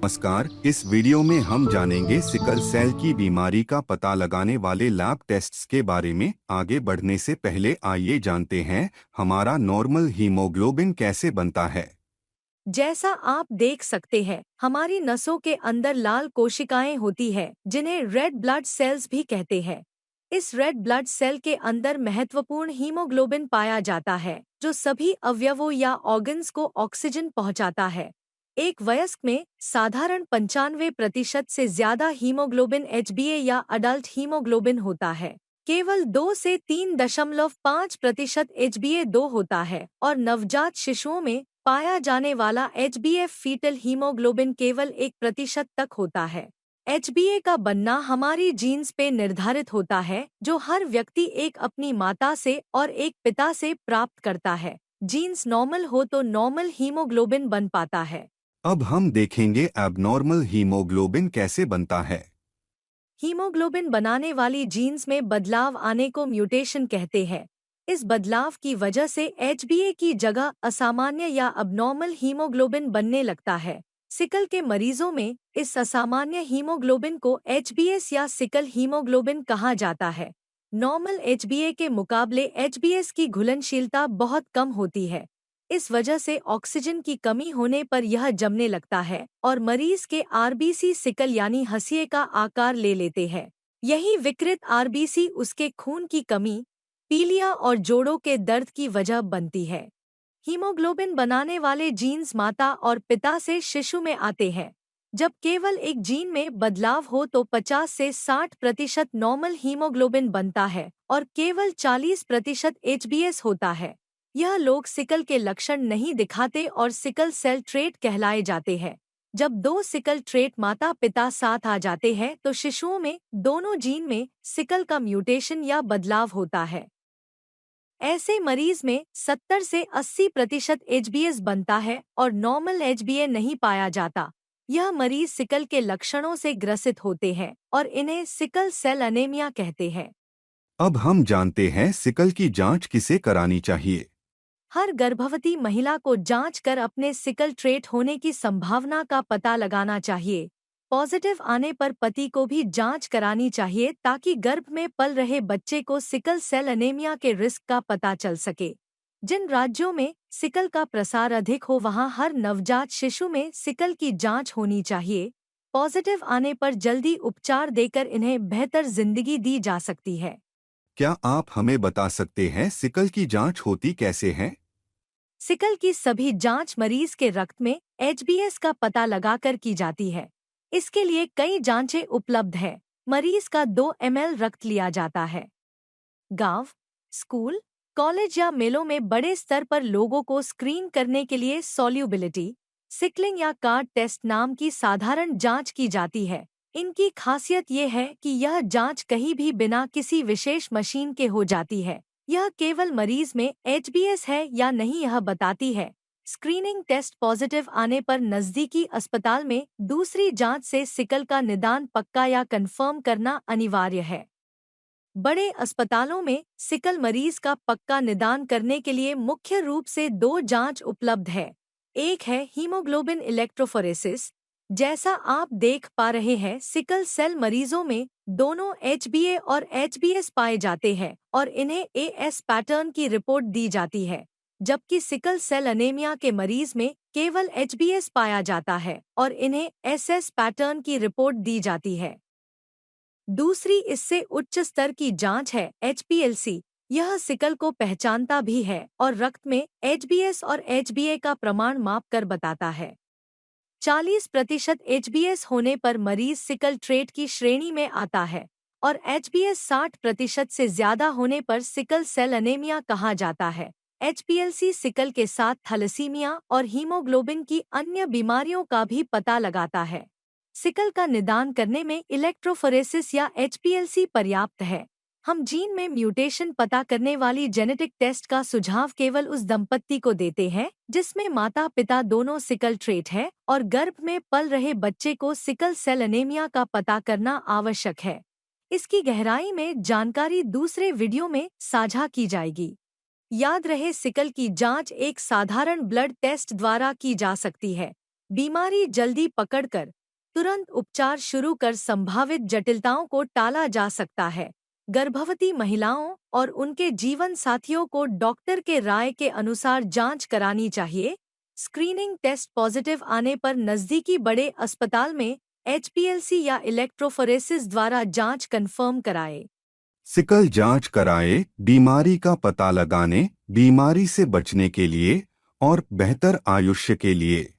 नमस्कार। इस वीडियो में हम जानेंगे सिकल सेल की बीमारी का पता लगाने वाले लैब टेस्ट्स के बारे में। आगे बढ़ने से पहले आइए जानते हैं हमारा नॉर्मल हीमोग्लोबिन कैसे बनता है। जैसा आप देख सकते हैं, हमारी नसों के अंदर लाल कोशिकाएं होती है जिन्हें रेड ब्लड सेल्स भी कहते हैं। इस रेड ब्लड सेल के अंदर महत्वपूर्ण हीमोग्लोबिन पाया जाता है जो सभी अवयवों या ऑर्गन्स को ऑक्सीजन पहुंचाता है। एक वयस्क में साधारण 95% से ज्यादा हीमोग्लोबिन एचबीए या अडल्ट हीमोग्लोबिन होता है। केवल 2 से 3.5% एचबीए2 होता है और नवजात शिशुओं में पाया जाने वाला एचबीएफ फीटल हीमोग्लोबिन केवल 1% तक होता है। एचबीए का बनना हमारी जीन्स पे निर्धारित होता है जो हर व्यक्ति एक अपनी माता से और एक पिता से प्राप्त करता है। जीन्स नॉर्मल हो तो नॉर्मल हीमोग्लोबिन बन पाता है। अब हम देखेंगे एबनॉर्मल हीमोग्लोबिन कैसे बनता है। हीमोग्लोबिन बनाने वाली जीन्स में बदलाव आने को म्यूटेशन कहते हैं। इस बदलाव की वजह से एचबीए की जगह असामान्य या अबनॉर्मल हीमोग्लोबिन बनने लगता है। सिकल के मरीजों में इस असामान्य हीमोग्लोबिन को एचबीएस या सिकल हीमोग्लोबिन कहा जाता है। नॉर्मल एचबीए के मुकाबले एचबीएस की घुलनशीलता बहुत कम होती है। इस वजह से ऑक्सीजन की कमी होने पर यह जमने लगता है और मरीज के आरबीसी सिकल यानी हंसिए का आकार ले लेते हैं। यही विकृत आरबीसी उसके खून की कमी, पीलिया और जोड़ों के दर्द की वजह बनती है। हीमोग्लोबिन बनाने वाले जीन्स माता और पिता से शिशु में आते हैं। जब केवल एक जीन में बदलाव हो तो 50 से 60% नॉर्मल हीमोग्लोबिन बनता है और केवल 40% एचबीएस होता है। यह लोग सिकल के लक्षण नहीं दिखाते और सिकल सेल ट्रेट कहलाए जाते हैं। जब दो सिकल ट्रेट माता पिता साथ आ जाते हैं तो शिशुओं में दोनों जीन में सिकल का म्यूटेशन या बदलाव होता है। ऐसे मरीज में 70 से 80% एचबीएस बनता है और नॉर्मल एचबीए नहीं पाया जाता। यह मरीज सिकल के लक्षणों से ग्रसित होते हैं और इन्हें सिकल सेल अनेमिया कहते हैं। अब हम जानते हैं सिकल की जांच किसे करानी चाहिए। हर गर्भवती महिला को जांच कर अपने सिकल ट्रेट होने की संभावना का पता लगाना चाहिए। पॉजिटिव आने पर पति को भी जांच करानी चाहिए ताकि गर्भ में पल रहे बच्चे को सिकल सेल अनेमिया के रिस्क का पता चल सके। जिन राज्यों में सिकल का प्रसार अधिक हो वहां हर नवजात शिशु में सिकल की जांच होनी चाहिए। पॉजिटिव आने पर जल्दी उपचार देकर इन्हें बेहतर जिंदगी दी जा सकती है। क्या आप हमें बता सकते हैं सिकल की जांच होती कैसे है। सिकल की सभी जांच मरीज के रक्त में एचबीएस का पता लगाकर की जाती है। इसके लिए कई जांचें उपलब्ध है। मरीज का 2 ml रक्त लिया जाता है। गांव, स्कूल, कॉलेज या मेलों में बड़े स्तर पर लोगों को स्क्रीन करने के लिए सॉल्युबिलिटी, सिकलिंग या कार्ड टेस्ट नाम की साधारण जांच की जाती है। इनकी खासियत ये है कि यह जांच कहीं भी बिना किसी विशेष मशीन के हो जाती है। यह केवल मरीज में एचबीएस है या नहीं यह बताती है। स्क्रीनिंग टेस्ट पॉजिटिव आने पर नजदीकी अस्पताल में दूसरी जांच से सिकल का निदान पक्का या कंफर्म करना अनिवार्य है। बड़े अस्पतालों में सिकल मरीज का पक्का निदान करने के लिए मुख्य रूप से 2 जांच उपलब्ध है। एक है हीमोग्लोबिन इलेक्ट्रोफोरेसिस। जैसा आप देख पा रहे हैं, सिकल सेल मरीजों में दोनों एचबीए और एचबीएस पाए जाते हैं और इन्हें एएस पैटर्न की रिपोर्ट दी जाती है। जबकि सिकल सेल अनेमिया के मरीज में केवल एचबीएस पाया जाता है और इन्हें एसएस पैटर्न की रिपोर्ट दी जाती है। दूसरी इससे उच्च स्तर की जांच है एचपीएलसी। यह सिकल को पहचानता भी है और रक्त में एचबीएस और एचबीए का प्रमाण माप कर बताता है। 40% एचबीएस होने पर मरीज सिकल ट्रेट की श्रेणी में आता है और एचबीएस 60% से ज्यादा होने पर सिकल सेल अनेमिया कहा जाता है। एचपीएलसी सिकल के साथ थैलेसीमिया और हीमोग्लोबिन की अन्य बीमारियों का भी पता लगाता है। सिकल का निदान करने में इलेक्ट्रोफोरेसिस या एचपीएलसी पर्याप्त है। हम जीन में म्यूटेशन पता करने वाली जेनेटिक टेस्ट का सुझाव केवल उस दंपत्ति को देते हैं जिसमें माता पिता दोनों सिकल ट्रेट है और गर्भ में पल रहे बच्चे को सिकल सेल अनेमिया का पता करना आवश्यक है। इसकी गहराई में जानकारी दूसरे वीडियो में साझा की जाएगी। याद रहे, सिकल की जांच एक साधारण ब्लड टेस्ट द्वारा की जा सकती है। बीमारी जल्दी पकड़कर तुरंत उपचार शुरू कर संभावित जटिलताओं को टाला जा सकता है। गर्भवती महिलाओं और उनके जीवन साथियों को डॉक्टर के राय के अनुसार जांच करानी चाहिए। स्क्रीनिंग टेस्ट पॉजिटिव आने पर नज़दीकी बड़े अस्पताल में HPLC या इलेक्ट्रोफोरेसिस द्वारा जांच कंफर्म कराए। सिकल जांच कराए, बीमारी का पता लगाने, बीमारी से बचने के लिए और बेहतर आयुष्य के लिए।